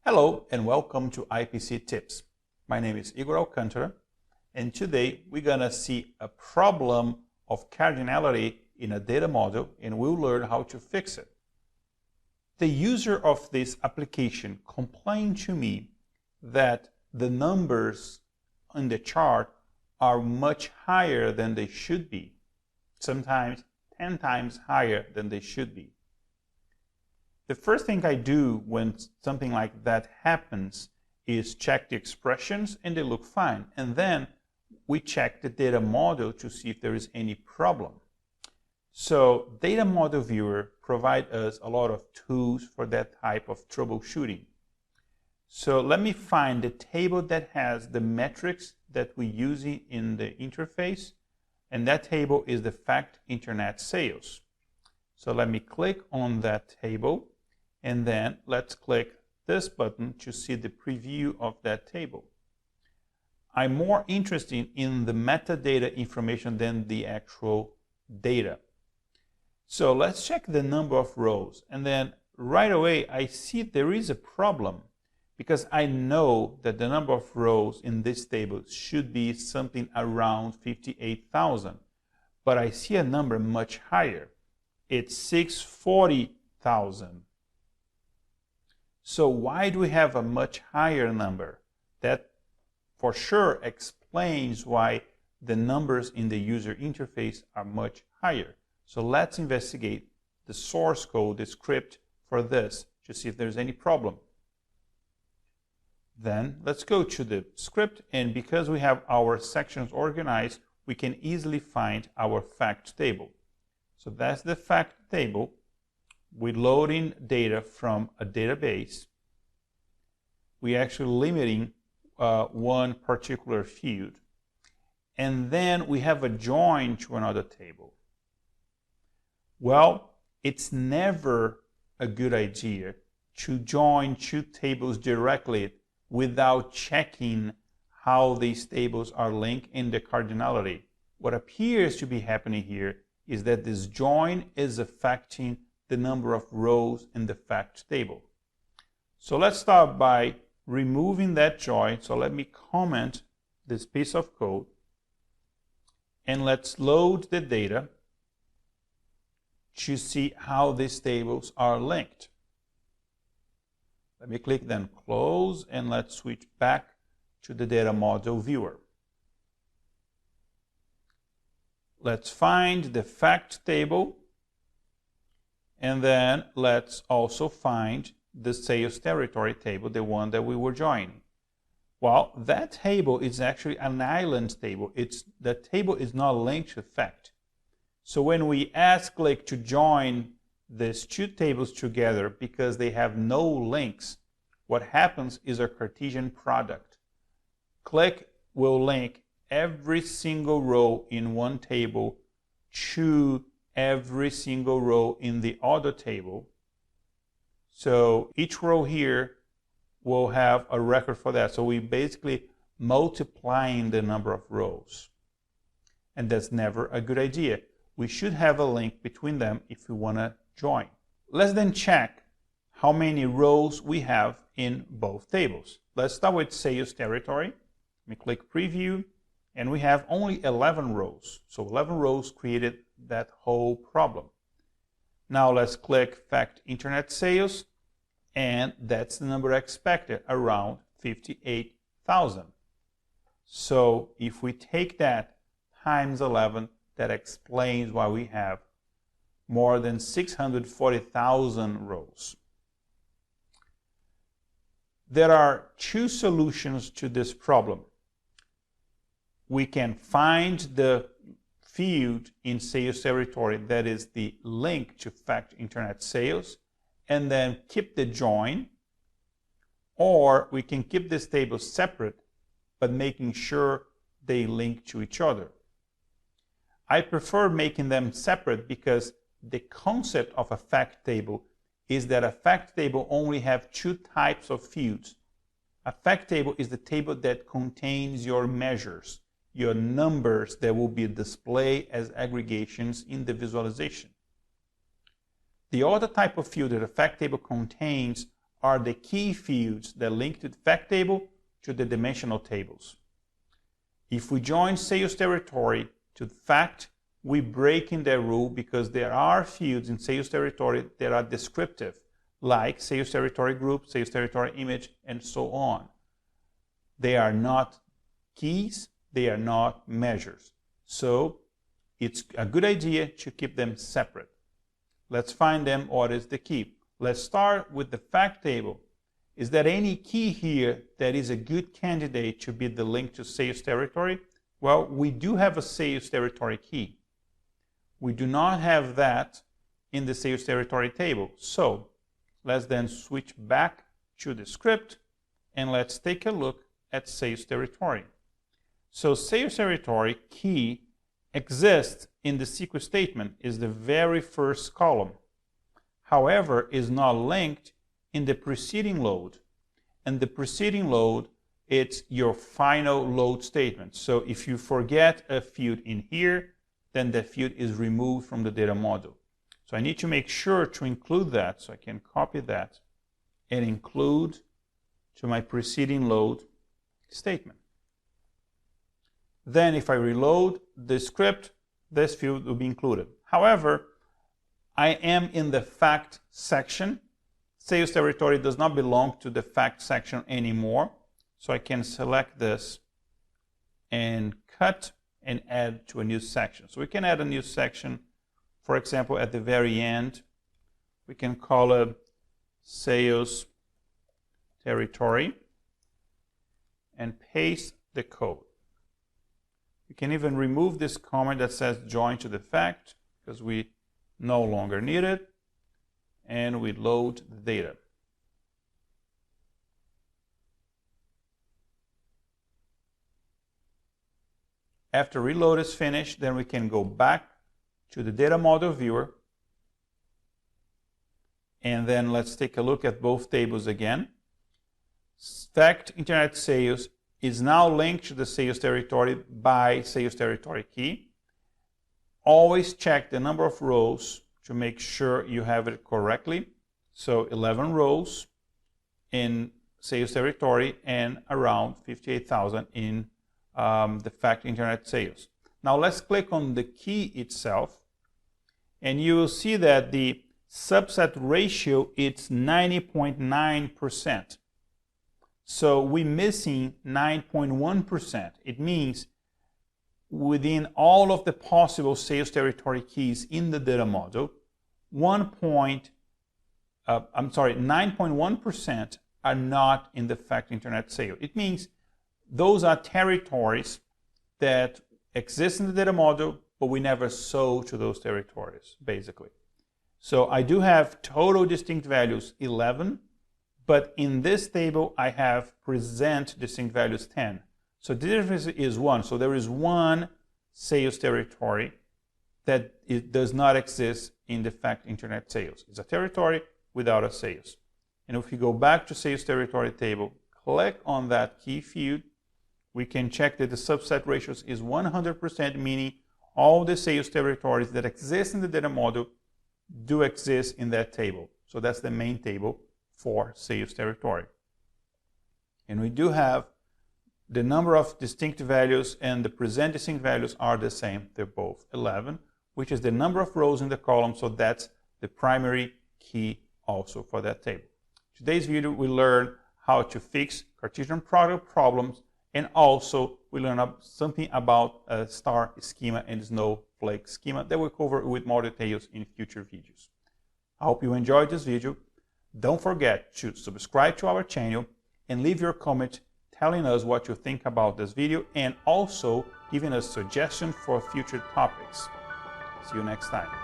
Hello and welcome to IPC Tips. My name is Igor Alcantara, and today we're going to see a problem of cardinality in a data model, and we'll learn how to fix it. The user of this application complained to me that the numbers on the chart are much higher than they should be, sometimes 10 times higher than they should be. The first thing I do when something like that happens is check the expressions, and they look fine. And then we check the data model to see if there is any problem. So data model viewer provides us a lot of tools for that type of troubleshooting. So let me find the table that has the metrics that we use in the interface, and that table is the fact internet sales. So let me click on that table, and then let's click this button to see the preview of that table. I'm more interested in the metadata information than the actual data. So let's check the number of rows, and then right away I see there is a problem because I know that the number of rows in this table should be something around 58,000, but I see a number much higher. It's 640,000. So why do we have a much higher number? That for sure explains why the numbers in the user interface are much higher. So let's investigate the source code, the script for this, to see if there's any problem. Then let's go to the script, and because we have our sections organized, we can easily find our fact table. So that's the fact table. We're loading data from a database. We're actually limiting one particular field. And then we have a join to another table. Well, it's never a good idea to join two tables directly without checking how these tables are linked in the cardinality. What appears to be happening here is that this join is affecting the number of rows in the fact table. So let's start by removing that join. So let me comment this piece of code, and let's load the data to see how these tables are linked. Let me click then close, and let's switch back to the data model viewer. Let's find the fact table, and then let's also find the sales territory table, the one that we were joining. Well, that table is actually an island table. The table is not linked to fact. So when we ask Qlik to join these two tables together because they have no links, what happens is a Cartesian product. Qlik will link every single row in one table to every single row in the other table. So each row here will have a record for that. So we're basically multiplying the number of rows. And that's never a good idea. We should have a link between them if we want to join. Let's then check how many rows we have in both tables. Let's start with sales territory. Let me click preview, and we have only 11 rows. So 11 rows created that whole problem. Now let's click fact internet sales, and that's the number expected, around 58,000. So if we take that times 11, that explains why we have more than 640,000 rows. There are two solutions to this problem. We can find the field in sales territory that is the link to fact internet sales and then keep the join, or we can keep this table separate but making sure they link to each other. I prefer making them separate because the concept of a fact table is that a fact table only have two types of fields. A fact table is the table that contains your measures, your numbers that will be displayed as aggregations in the visualization. The other type of field that a fact table contains are the key fields that link to the fact table to the dimensional tables. If we join sales territory to fact, we break in that rule because there are fields in sales territory that are descriptive, like sales territory group, sales territory image, and so on. They are not keys, they are not measures. So it's a good idea to keep them separate. Let's find them. What is the key? Let's start with the fact table. Is there any key here that is a good candidate to be the link to sales territory? Well, we do have a sales territory key. We do not have that in the sales territory table. So let's then switch back to the script and let's take a look at sales territory. So sales territory key exists in the SQL statement, is the very first column. However, is not linked in the preceding load. And the preceding load, it's your final load statement. So if you forget a field in here, then that field is removed from the data model. So I need to make sure to include that. So I can copy that and include to my preceding load statement. Then if I reload the script, this field will be included. However, I am in the fact section. Sales territory does not belong to the fact section anymore. So I can select this and cut and add to a new section. So we can add a new section, for example, at the very end. We can call it sales territory and paste the code. We can even remove this comment that says join to the fact because we no longer need it, and we load the data. After reload is finished, then we can go back to the data model viewer, and then let's take a look at both tables again. Fact internet sales is now linked to the sales territory by sales territory key. Always check the number of rows to make sure you have it correctly. So 11 rows in sales territory and around 58,000 in the fact internet sales. Now let's click on the key itself, and you will see that the subset ratio is 90.9%. So we're missing 9.1%. It means within all of the possible sales territory keys in the data model, 9.1% are not in the fact internet sale. It means those are territories that exist in the data model, but we never sold to those territories, basically. So I do have total distinct values 11, but in this table I have present distinct values 10. So the difference is 1. So there is one sales territory that it does not exist in the fact internet sales. It's a territory without a sales. And if we go back to sales territory table, click on that key field, we can check that the subset ratios is 100%, meaning all the sales territories that exist in the data model do exist in that table. So that's the main table for sales territory. And we do have the number of distinct values and the present distinct values are the same. They're both 11, which is the number of rows in the column. So that's the primary key also for that table. Today's video, we learn how to fix Cartesian product problems, and also we learn something about a star schema and snowflake schema that we'll cover with more details in future videos. I hope you enjoyed this video. Don't forget to subscribe to our channel and leave your comment telling us what you think about this video and also giving us suggestions for future topics. See you next time.